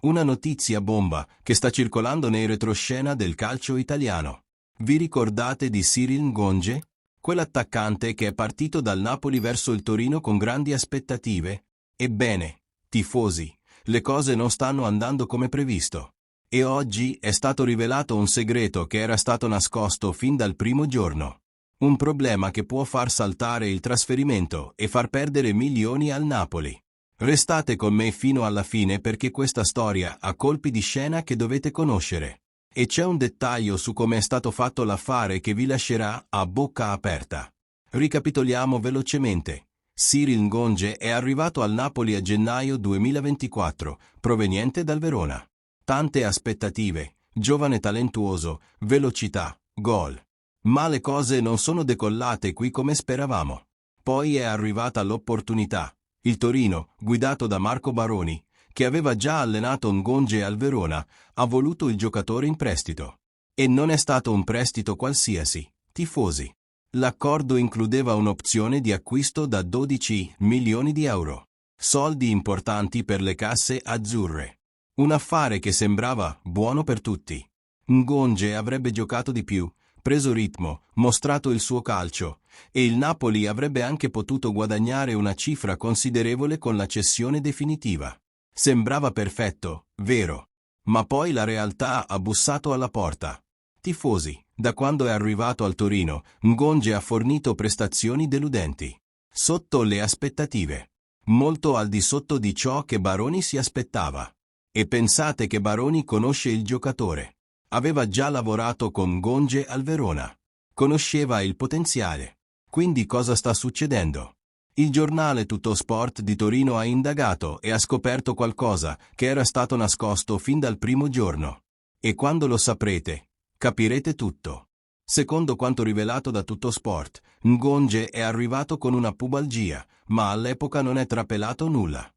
Una notizia bomba che sta circolando nei retroscena del calcio italiano. Vi ricordate di Cyril Ngonge? Quell'attaccante che è partito dal Napoli verso il Torino con grandi aspettative? Ebbene, tifosi, le cose non stanno andando come previsto. E oggi è stato rivelato un segreto che era stato nascosto fin dal primo giorno. Un problema che può far saltare il trasferimento e far perdere milioni al Napoli. Restate con me fino alla fine perché questa storia ha colpi di scena che dovete conoscere. E c'è un dettaglio su come è stato fatto l'affare che vi lascerà a bocca aperta. Ricapitoliamo velocemente. Cyril Ngonge è arrivato al Napoli a gennaio 2024, proveniente dal Verona. Tante aspettative, giovane talentuoso, velocità, gol. Ma le cose non sono decollate qui come speravamo. Poi è arrivata l'opportunità. Il Torino, guidato da Marco Baroni, che aveva già allenato Ngonge al Verona, ha voluto il giocatore in prestito. E non è stato un prestito qualsiasi, tifosi. L'accordo includeva un'opzione di acquisto da 12 milioni di euro. Soldi importanti per le casse azzurre. Un affare che sembrava buono per tutti. Ngonge avrebbe giocato di più, preso ritmo, mostrato il suo calcio, e il Napoli avrebbe anche potuto guadagnare una cifra considerevole con la cessione definitiva. Sembrava perfetto, vero? Ma poi la realtà ha bussato alla porta. Tifosi, da quando è arrivato al Torino, Ngonge ha fornito prestazioni deludenti. Sotto le aspettative. Molto al di sotto di ciò che Baroni si aspettava. E pensate che Baroni conosce il giocatore. Aveva già lavorato con Ngonge al Verona. Conosceva il potenziale. Quindi cosa sta succedendo? Il giornale Tuttosport di Torino ha indagato e ha scoperto qualcosa che era stato nascosto fin dal primo giorno. E quando lo saprete, capirete tutto. Secondo quanto rivelato da Tuttosport, Ngonge è arrivato con una pubalgia, ma all'epoca non è trapelato nulla.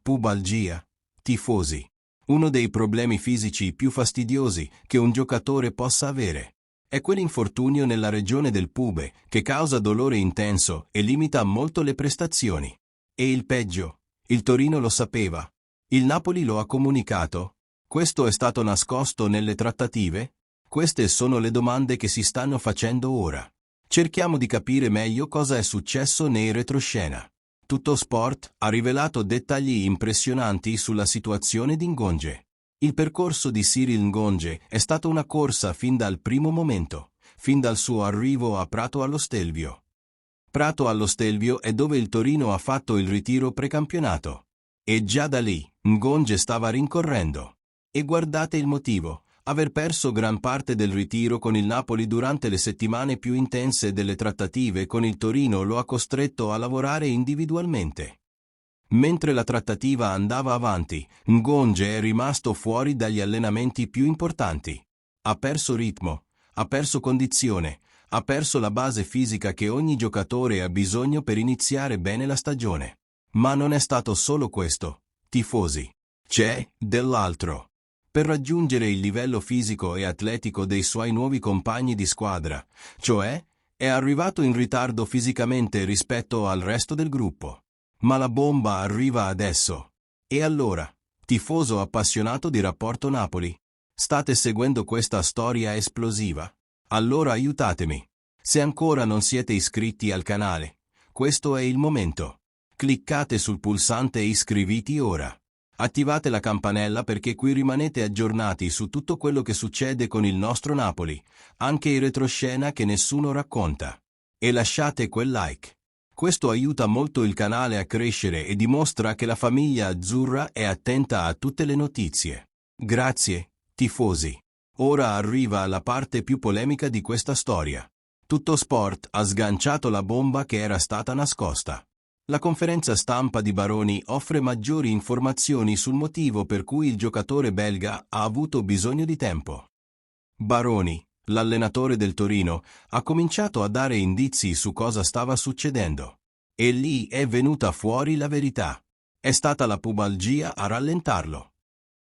Pubalgia? Tifosi. Uno dei problemi fisici più fastidiosi che un giocatore possa avere. È quell'infortunio nella regione del pube che causa dolore intenso e limita molto le prestazioni. E il peggio, il Torino lo sapeva. Il Napoli lo ha comunicato. Questo è stato nascosto nelle trattative? Queste sono le domande che si stanno facendo ora. Cerchiamo di capire meglio cosa è successo nei retroscena. Tuttosport ha rivelato dettagli impressionanti sulla situazione di Ngonge. Il percorso di Cyril Ngonge è stata una corsa fin dal primo momento, fin dal suo arrivo a Prato allo Stelvio. Prato allo Stelvio è dove il Torino ha fatto il ritiro precampionato. E già da lì, Ngonge stava rincorrendo. E guardate il motivo: aver perso gran parte del ritiro con il Napoli durante le settimane più intense delle trattative con il Torino lo ha costretto a lavorare individualmente. Mentre la trattativa andava avanti, Ngonge è rimasto fuori dagli allenamenti più importanti. Ha perso ritmo, ha perso condizione, ha perso la base fisica che ogni giocatore ha bisogno per iniziare bene la stagione. Ma non è stato solo questo, tifosi. C'è dell'altro. Per raggiungere il livello fisico e atletico dei suoi nuovi compagni di squadra, cioè, è arrivato in ritardo fisicamente rispetto al resto del gruppo. Ma la bomba arriva adesso. E allora, tifoso appassionato di Rapporto Napoli, state seguendo questa storia esplosiva? Allora aiutatemi. Se ancora non siete iscritti al canale, questo è il momento. Cliccate sul pulsante iscriviti ora. Attivate la campanella perché qui rimanete aggiornati su tutto quello che succede con il nostro Napoli, anche i retroscena che nessuno racconta. E lasciate quel like. Questo aiuta molto il canale a crescere e dimostra che la famiglia azzurra è attenta a tutte le notizie. Grazie, tifosi. Ora arriva la parte più polemica di questa storia. Tuttosport ha sganciato la bomba che era stata nascosta. La conferenza stampa di Baroni offre maggiori informazioni sul motivo per cui il giocatore belga ha avuto bisogno di tempo. Baroni, l'allenatore del Torino, ha cominciato a dare indizi su cosa stava succedendo. E lì è venuta fuori la verità. È stata la pubalgia a rallentarlo.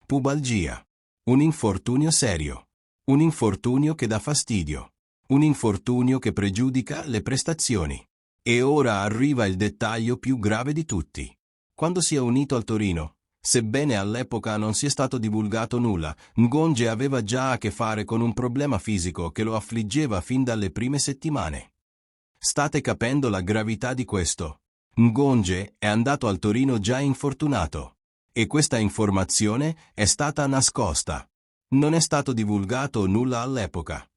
Pubalgia. Un infortunio serio. Un infortunio che dà fastidio. Un infortunio che pregiudica le prestazioni. E ora arriva il dettaglio più grave di tutti. Quando si è unito al Torino, Sebbene all'epoca non sia stato divulgato nulla, Ngonge aveva già a che fare con un problema fisico che lo affliggeva fin dalle prime settimane. State capendo la gravità di questo? Ngonge è andato al Torino già infortunato. E questa informazione è stata nascosta. Non è stato divulgato nulla all'epoca.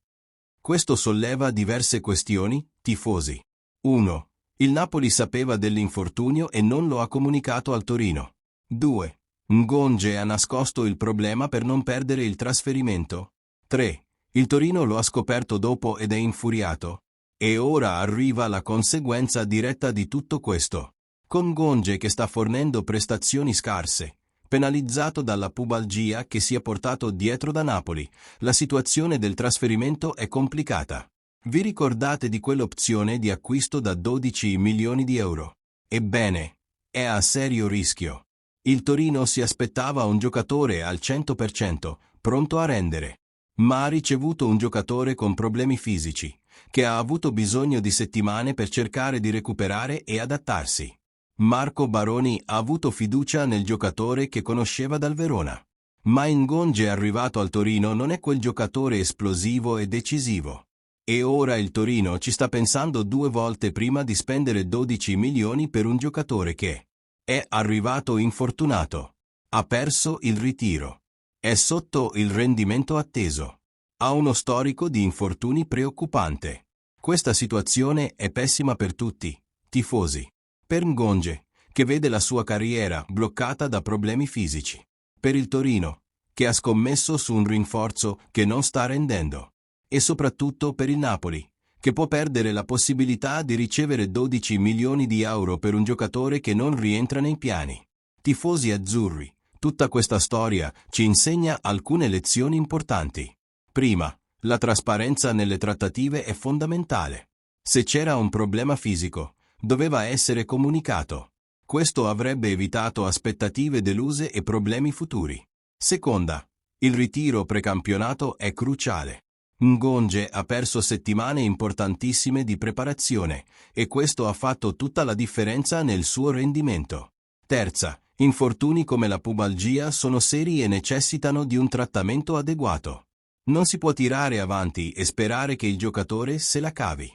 Questo solleva diverse questioni, tifosi. 1. Il Napoli sapeva dell'infortunio e non lo ha comunicato al Torino. 2. Ngonge ha nascosto il problema per non perdere il trasferimento. 3. Il Torino lo ha scoperto dopo ed è infuriato. E ora arriva la conseguenza diretta di tutto questo. Con Ngonge che sta fornendo prestazioni scarse, penalizzato dalla pubalgia che si è portato dietro da Napoli, la situazione del trasferimento è complicata. Vi ricordate di quell'opzione di acquisto da 12 milioni di euro? Ebbene, è a serio rischio. Il Torino si aspettava un giocatore al 100%, pronto a rendere. Ma ha ricevuto un giocatore con problemi fisici, che ha avuto bisogno di settimane per cercare di recuperare e adattarsi. Marco Baroni ha avuto fiducia nel giocatore che conosceva dal Verona. Ma Ngonge arrivato al Torino non è quel giocatore esplosivo e decisivo. E ora il Torino ci sta pensando 2 volte prima di spendere 12 milioni per un giocatore che è arrivato infortunato. Ha perso il ritiro. È sotto il rendimento atteso. Ha uno storico di infortuni preoccupante. Questa situazione è pessima per tutti, tifosi. Per Ngonge, che vede la sua carriera bloccata da problemi fisici. Per il Torino, che ha scommesso su un rinforzo che non sta rendendo. E soprattutto per il Napoli, che può perdere la possibilità di ricevere 12 milioni di euro per un giocatore che non rientra nei piani. Tifosi azzurri, tutta questa storia ci insegna alcune lezioni importanti. Prima, la trasparenza nelle trattative è fondamentale. Se c'era un problema fisico, doveva essere comunicato. Questo avrebbe evitato aspettative deluse e problemi futuri. Seconda, il ritiro precampionato è cruciale. Ngonge ha perso settimane importantissime di preparazione e questo ha fatto tutta la differenza nel suo rendimento. Terza, infortuni come la pubalgia sono seri e necessitano di un trattamento adeguato. Non si può tirare avanti e sperare che il giocatore se la cavi.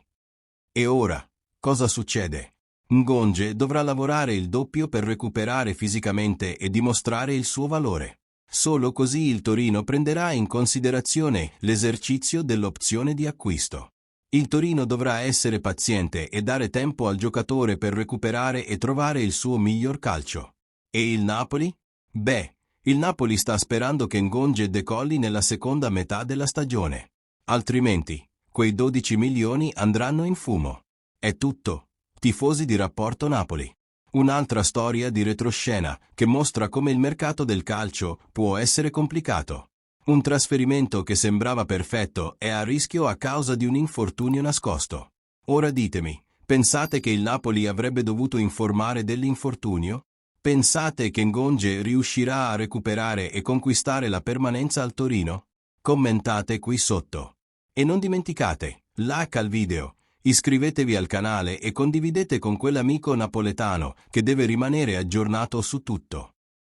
E ora, cosa succede? Ngonge dovrà lavorare il doppio per recuperare fisicamente e dimostrare il suo valore. Solo così il Torino prenderà in considerazione l'esercizio dell'opzione di acquisto. Il Torino dovrà essere paziente e dare tempo al giocatore per recuperare e trovare il suo miglior calcio. E il Napoli? Beh, il Napoli sta sperando che Ngonge decolli nella seconda metà della stagione. Altrimenti, quei 12 milioni andranno in fumo. È tutto. Tifosi di Rapporto Napoli. Un'altra storia di retroscena che mostra come il mercato del calcio può essere complicato. Un trasferimento che sembrava perfetto è a rischio a causa di un infortunio nascosto. Ora ditemi, pensate che il Napoli avrebbe dovuto informare dell'infortunio? Pensate che Ngonge riuscirà a recuperare e conquistare la permanenza al Torino? Commentate qui sotto. E non dimenticate, like al video. Iscrivetevi al canale e condividete con quell'amico napoletano che deve rimanere aggiornato su tutto.